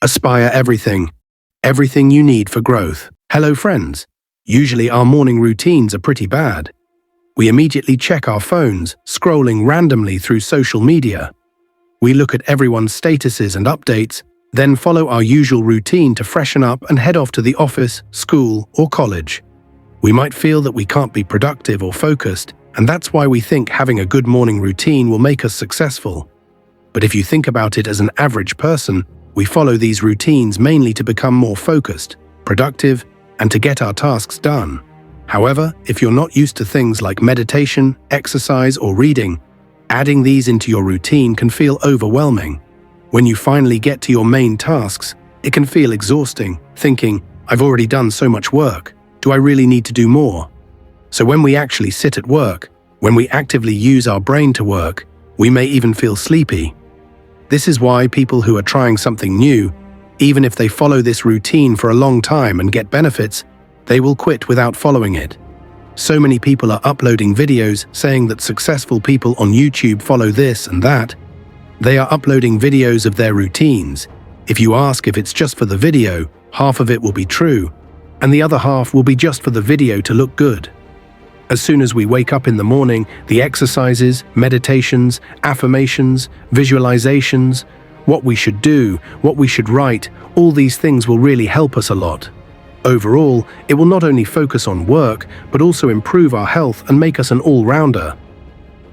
Aspire everything. Everything you need for growth. Hello friends. Usually our morning routines are pretty bad. We immediately check our phones, scrolling randomly through social media. We look at everyone's statuses and updates, then follow our usual routine to freshen up and head off to the office, school, or college. We might feel that we can't be productive or focused, and that's why we think having a good morning routine will make us successful. But if you think about it as an average person, we follow these routines mainly to become more focused, productive, and to get our tasks done. However, if you're not used to things like meditation, exercise, or reading, adding these into your routine can feel overwhelming. When you finally get to your main tasks, it can feel exhausting, thinking, I've already done so much work. Do I really need to do more? So when we actually sit at work, when we actively use our brain to work, we may even feel sleepy. This is why people who are trying something new, even if they follow this routine for a long time and get benefits, they will quit without following it. So many people are uploading videos saying that successful people on YouTube follow this and that. They are uploading videos of their routines. If you ask if it's just for the video, half of it will be true, and the other half will be just for the video to look good. As soon as we wake up in the morning, the exercises, meditations, affirmations, visualizations, what we should do, what we should write, all these things will really help us a lot. Overall, it will not only focus on work, but also improve our health and make us an all-rounder.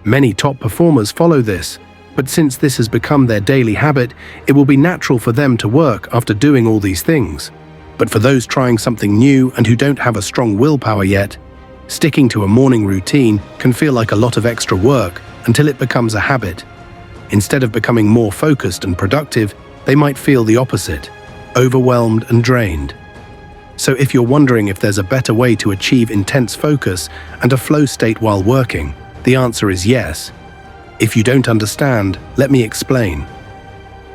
Many top performers follow this, but since this has become their daily habit, it will be natural for them to work after doing all these things. But for those trying something new and who don't have a strong willpower yet, sticking to a morning routine can feel like a lot of extra work until it becomes a habit. Instead of becoming more focused and productive, they might feel the opposite, overwhelmed and drained. So if you're wondering if there's a better way to achieve intense focus and a flow state while working, the answer is yes. If you don't understand, let me explain.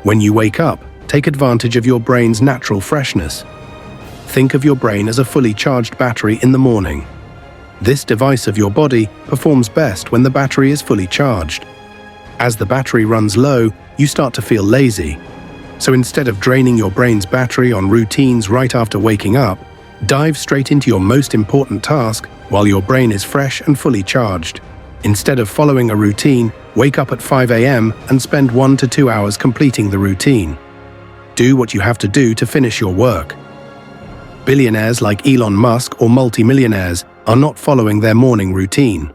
When you wake up, take advantage of your brain's natural freshness. Think of your brain as a fully charged battery in the morning. This device of your body performs best when the battery is fully charged. As the battery runs low, you start to feel lazy. So instead of draining your brain's battery on routines right after waking up, dive straight into your most important task while your brain is fresh and fully charged. Instead of following a routine, wake up at 5 a.m. and spend 1 to 2 hours completing the routine. Do what you have to do to finish your work. Billionaires like Elon Musk or multimillionaires are not following their morning routine.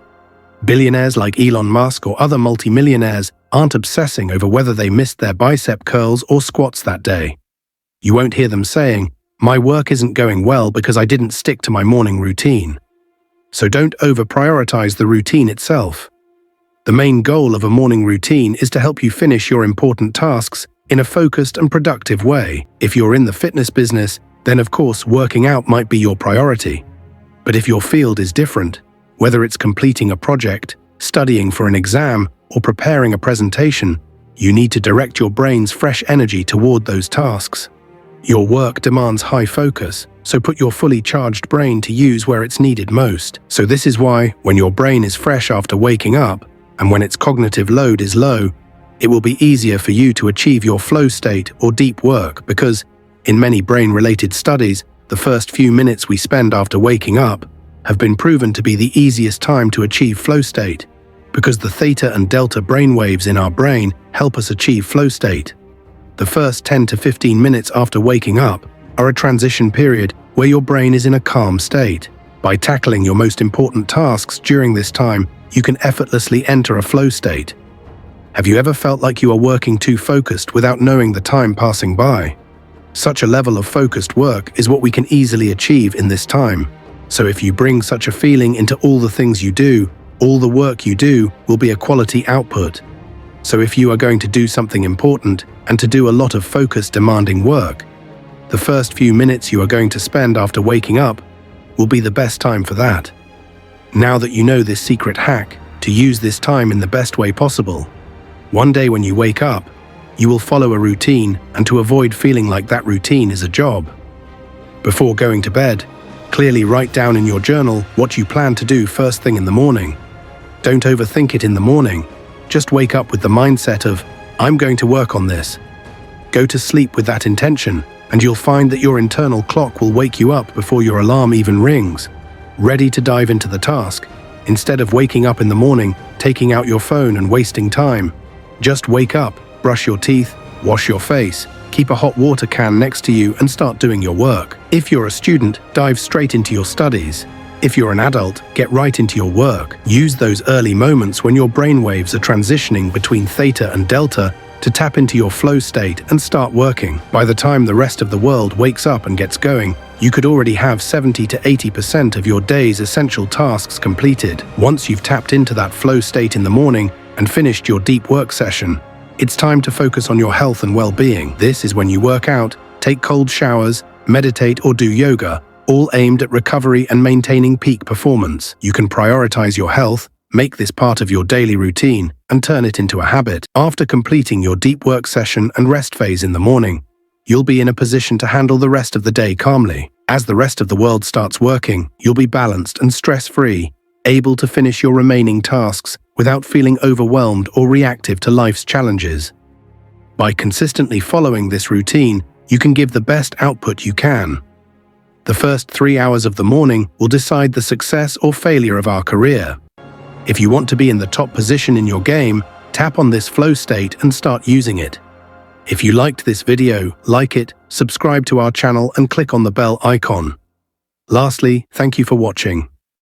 Billionaires like Elon Musk or other multimillionaires aren't obsessing over whether they missed their bicep curls or squats that day. You won't hear them saying, "My work isn't going well because I didn't stick to my morning routine." So don't over-prioritize the routine itself. The main goal of a morning routine is to help you finish your important tasks in a focused and productive way. If you're in the fitness business, then of course working out might be your priority. But if your field is different, whether it's completing a project, studying for an exam, or preparing a presentation, you need to direct your brain's fresh energy toward those tasks. Your work demands high focus, so put your fully charged brain to use where it's needed most. So this is why, when your brain is fresh after waking up, and when its cognitive load is low, it will be easier for you to achieve your flow state or deep work because, in many brain-related studies, the first few minutes we spend after waking up have been proven to be the easiest time to achieve flow state, because the theta and delta brainwaves in our brain help us achieve flow state. The first 10 to 15 minutes after waking up are a transition period where your brain is in a calm state. By tackling your most important tasks during this time, you can effortlessly enter a flow state. Have you ever felt like you are working too focused without knowing the time passing by? Such a level of focused work is what we can easily achieve in this time. So if you bring such a feeling into all the things you do, all the work you do will be a quality output. So if you are going to do something important and to do a lot of focused, demanding work, the first few minutes you are going to spend after waking up will be the best time for that. Now that you know this secret hack to use this time in the best way possible, one day when you wake up, you will follow a routine and to avoid feeling like that routine is a job. Before going to bed, clearly write down in your journal what you plan to do first thing in the morning. Don't overthink it in the morning. Just wake up with the mindset of, I'm going to work on this. Go to sleep with that intention, and you'll find that your internal clock will wake you up before your alarm even rings, ready to dive into the task. Instead of waking up in the morning, taking out your phone and wasting time, just wake up, brush your teeth, wash your face, keep a hot water can next to you and start doing your work. If you're a student, dive straight into your studies. If you're an adult, get right into your work. Use those early moments when your brainwaves are transitioning between theta and delta to tap into your flow state and start working. By the time the rest of the world wakes up and gets going, you could already have 70 to 80% of your day's essential tasks completed. Once you've tapped into that flow state in the morning and finished your deep work session, it's time to focus on your health and well-being. This is when you work out, take cold showers, meditate or do yoga, all aimed at recovery and maintaining peak performance. You can prioritize your health, make this part of your daily routine, and turn it into a habit. After completing your deep work session and rest phase in the morning, you'll be in a position to handle the rest of the day calmly. As the rest of the world starts working, you'll be balanced and stress-free, able to finish your remaining tasks without feeling overwhelmed or reactive to life's challenges. By consistently following this routine, you can give the best output you can. The first 3 hours of the morning will decide the success or failure of our career. If you want to be in the top position in your game, tap on this flow state and start using it. If you liked this video, like it, subscribe to our channel and click on the bell icon. Lastly, thank you for watching.